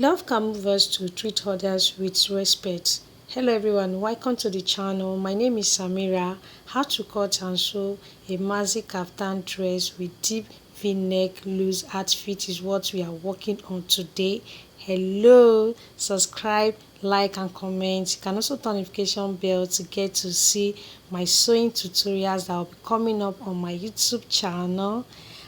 Love can move us to treat others with respect. Hello everyone, welcome to the channel. My name is Samira. How to cut and sew a maxi kaftan dress with deep V-neck loose outfit is what we are working on today. Hello, subscribe, like and comment. You can also turn notification bell to get to see my sewing tutorials that will be coming up on my YouTube channel.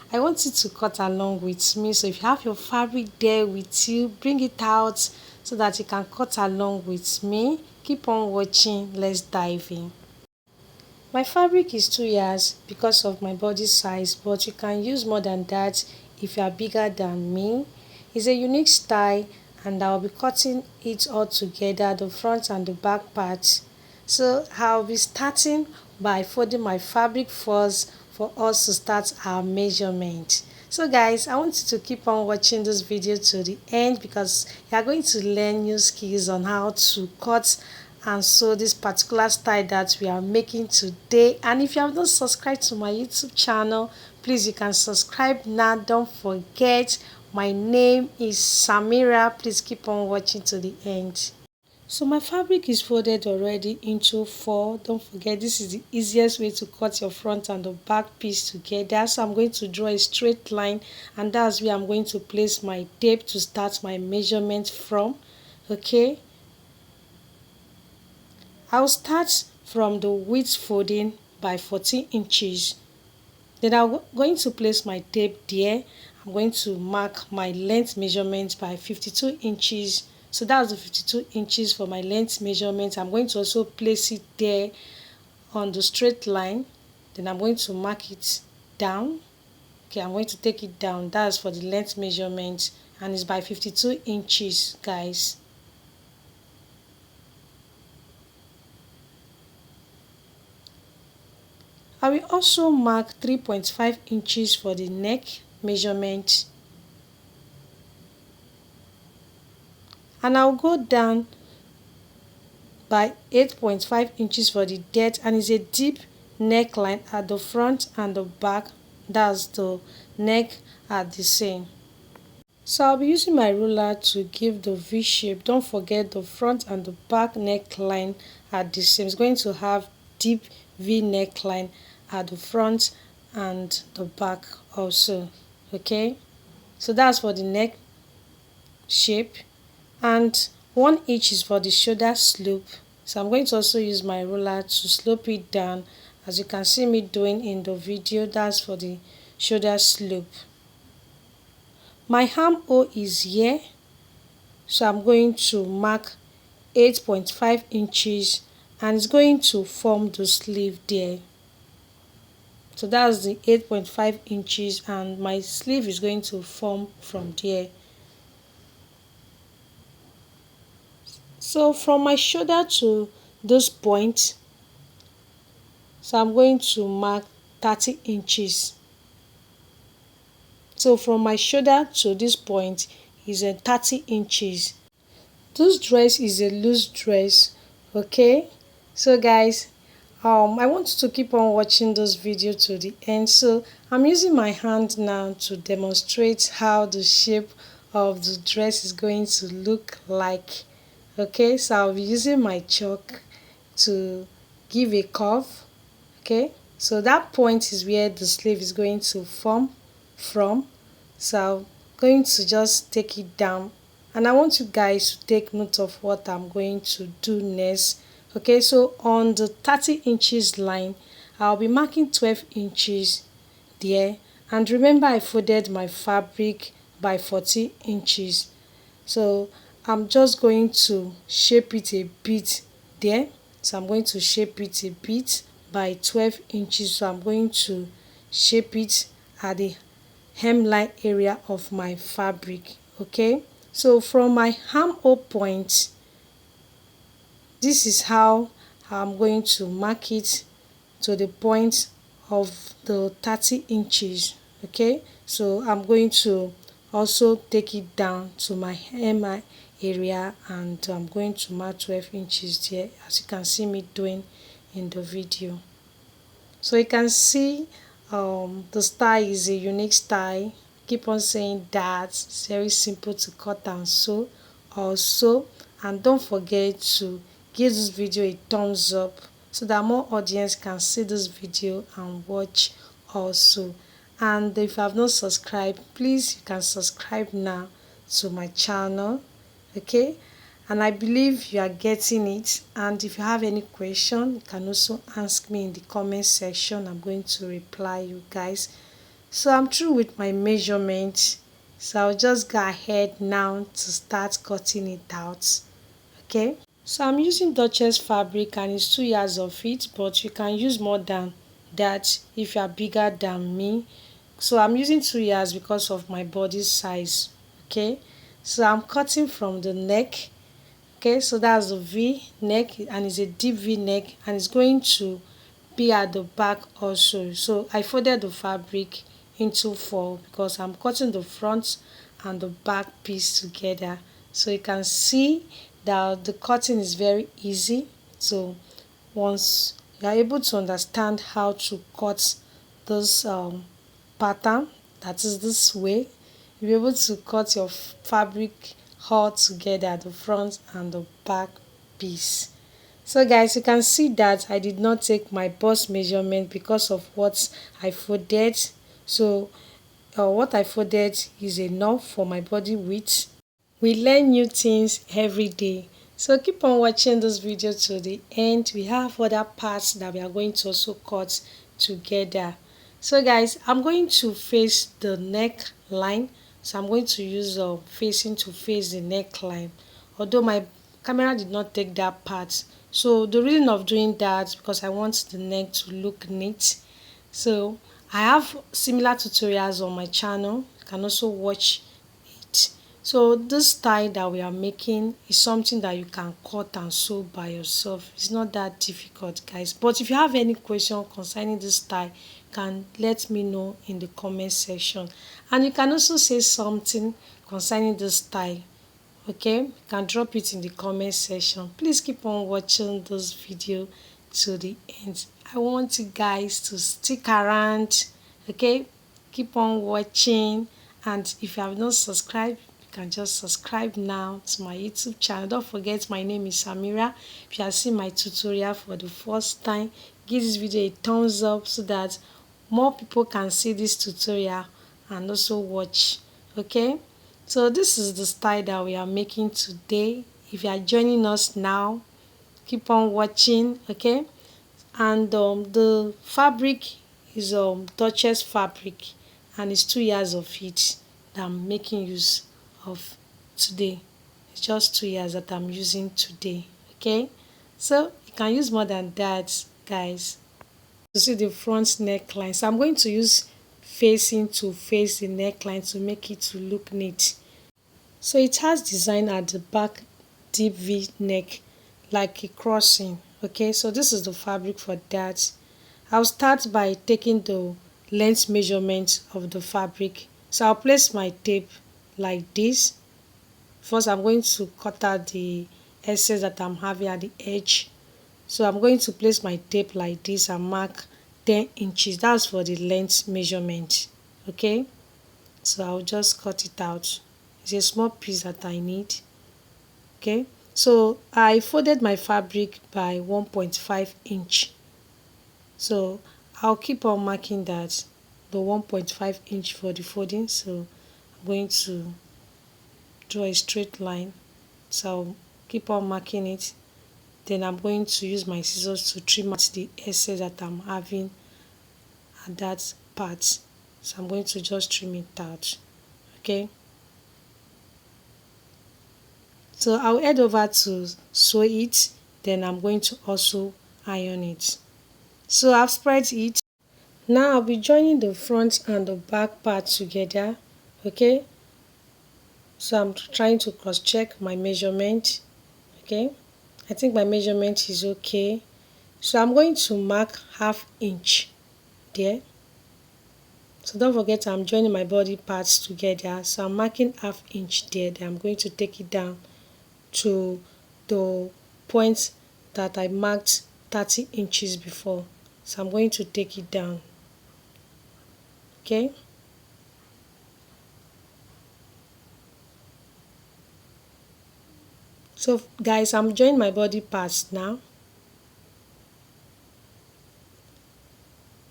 I want you to cut along with me, so if you have your fabric there with you, bring it out so that you can cut along with me. Keep on watching. Let's dive in. My fabric is 2 yards because of my body size, but you can use more than that if you are bigger than me. It's a unique style and I'll be cutting it all together, the front and the back parts. So I'll be starting by folding my fabric first for us to start our measurement. So guys, I want you to keep on watching this video to the end because you are going to learn new skills on how to cut and sew this particular style that we are making today. And if you have not subscribed to my YouTube channel, please you can subscribe now. Don't forget, my name is Samira. Please keep on watching to the end. So my fabric is folded already into 4. Don't forget, this is the easiest way to cut your front and the back piece together. So I'm going to draw a straight line, and that's where I'm going to place my tape to start my measurement from. Okay, I'll start from the width folding by 14 inches. Then I'm going to place my tape there. I'm going to mark my length measurement by 52 inches. So that's the 52 inches for my length measurement. I'm going to also place it there on the straight line. Then I'm going to mark it down. Okay, I'm going to take it down. That's for the length measurement, and it's by 52 inches, guys. I will also mark 3.5 inches for the neck measurement, and I'll go down by 8.5 inches for the depth, and it's a deep neckline at the front and the back. That's the neck at the same. So I'll be using my ruler to give the V shape. Don't forget, the front and the back neckline are the same. It's going to have deep V neckline at the front and the back also. Okay, so that's for the neck shape, and 1 inch is for the shoulder slope. So I'm going to also use my ruler to slope it down, as you can see me doing in the video. That's for the shoulder slope. My armhole is here, so I'm going to mark 8.5 inches, and it's going to form the sleeve there. So that's the 8.5 inches, and my sleeve is going to form from there. So from my shoulder to this point, so I'm going to mark 30 inches. So from my shoulder to this point is 30 inches. This dress is a loose dress. Okay, so guys, I want you to keep on watching this video to the end. So I'm using my hand now to demonstrate how the shape of the dress is going to look like. Okay, so I'll be using my chalk to give a curve. Okay, so that point is where the sleeve is going to form from. So I'm going to just take it down, and I want you guys to take note of what I'm going to do next. Okay, so on the 30 inches line, I'll be marking 12 inches there, and remember I folded my fabric by 40 inches. So I'm just going to shape it a bit there. So I'm going to shape it a bit by 12 inches. So I'm going to shape it at the hemline area of my fabric. Okay, so from my armhole point, this is how I'm going to mark it to the point of the 30 inches. Okay, so I'm going to also take it down to my hemline area, and I'm going to mark 12 inches there, as you can see me doing in the video. So you can see the style is a unique style. keep on saying that it's very simple to cut and sew also. And don't forget to give this video a thumbs up so that more audience can see this video and watch also. And if you have not subscribed, please you can subscribe now to my channel, okay? And I believe you are getting it. And if you have any question, you can also ask me in the comment section. I'm going to reply you guys. So I'm through with my measurement, so I'll just go ahead now to start cutting it out, okay? So I'm using Duchess fabric and it's 2 yards of it, but you can use more than that if you are bigger than me. So I'm using 2 yards because of my body size, okay? So I'm cutting from the neck, okay? So that's the V neck and it's a deep V neck and it's going to be at the back also. So I folded the fabric into 4 because I'm cutting the front and the back piece together. So you can see that the cutting is very easy. So once you are able to understand how to cut this pattern, that is this way, you'll be able to cut your fabric all together, the front and the back piece. So guys, you can see that I did not take my bust measurement because of what I folded. So what I folded is enough for my body width. We learn new things every day. So keep on watching this video to the end. We have other parts that we are going to also cut together. So guys, I'm going to face the neckline. So I'm going to use facing to face the neckline. Although my camera did not take that part. So the reason of doing that because I want the neck to look neat. So I have similar tutorials on my channel. You can also watch it. So this tie that we are making is something that you can cut and sew by yourself. It's not that difficult, guys. But if you have any question concerning this tie, you can let me know in the comment section. And you can also say something concerning this tie. Okay, you can drop it in the comment section. Please keep on watching this video to the end. I want you guys to stick around, okay? Keep on watching, and if you have not subscribed, you can just subscribe now to my YouTube channel. Don't forget, my name is Samira. If you are seeing my tutorial for the first time, give this video a thumbs up so that more people can see this tutorial and also watch, okay? So this is the style that we are making today. If you are joining us now, keep on watching, okay? And the fabric is Duchess fabric and it's 2 yards of it that I'm making use of today. It's just 2 yards that I'm using today, okay? So you can use more than that, guys. To see the front neckline, so I'm going to use facing to face the neckline to make it to look neat. So it has design at the back, deep V neck like a crossing, okay? So this is the fabric for that. I'll start by taking the length measurement of the fabric. So I'll place my tape like this. First I'm going to cut out the excess that I'm having at the edge. So I'm going to place my tape like this and mark 10 inches. That's for the length measurement, okay? So I'll just cut it out. It's a small piece that I need, okay? So I folded my fabric by 1.5 inch. So I'll keep on marking that, the 1.5 inch for the folding. So I'm going to draw a straight line. So I'll keep on marking it. Then I'm going to use my scissors to trim out the excess that I'm having at that part. So I'm going to just trim it out, okay? So I'll head over to sew it, then I'm going to also iron it. So I've spread it. Now I'll be joining the front and the back part together, okay? So I'm trying to cross check my measurement, okay? I think my measurement is okay. So I'm going to mark ½ inch there. So don't forget I'm joining my body parts together. So I'm marking ½ inch there. Then I'm going to take it down to the point that I marked 30 inches before. So I'm going to take it down, okay? So guys, I'm joining my body parts now.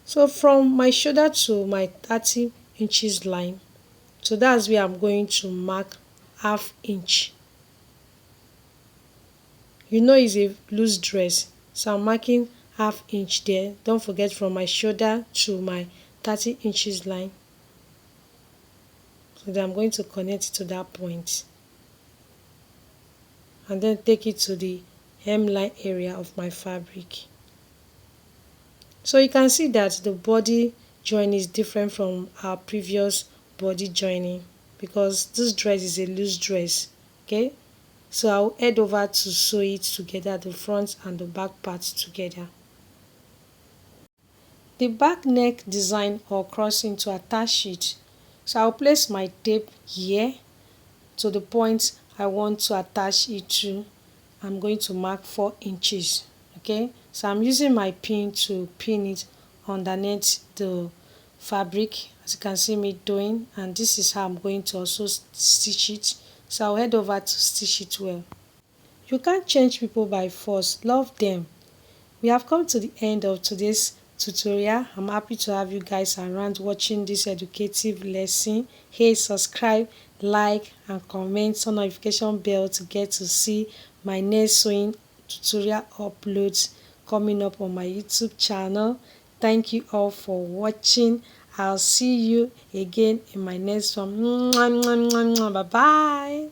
So from my shoulder to my 30 inches line, so that's where I'm going to mark half inch. You know it's a loose dress, so I'm marking half inch there. Don't forget, from my shoulder to my 30 inches line. So then I'm going to connect it to that point and then take it to the hemline area of my fabric. So you can see that the body join is different from our previous body joining, because this dress is a loose dress. Okay, so I'll head over to sew it together, the front and the back parts together. The back neck design or crossing, to attach it, so I'll place my tape here to the point I want to attach it to. I'm going to mark 4 inches. Okay, so I'm using my pin to pin it underneath the fabric, as you can see me doing, and this is how I'm going to also stitch it. So I'll head over to stitch it well. You can't change people by force, love them. We have come to the end of today's tutorial. I'm happy to have you guys around watching this educative lesson. Hey, subscribe, like and comment, on notification bell to get to see my next sewing tutorial uploads coming up on my YouTube channel. Thank you all for watching. I'll see you again in my next one. Bye bye.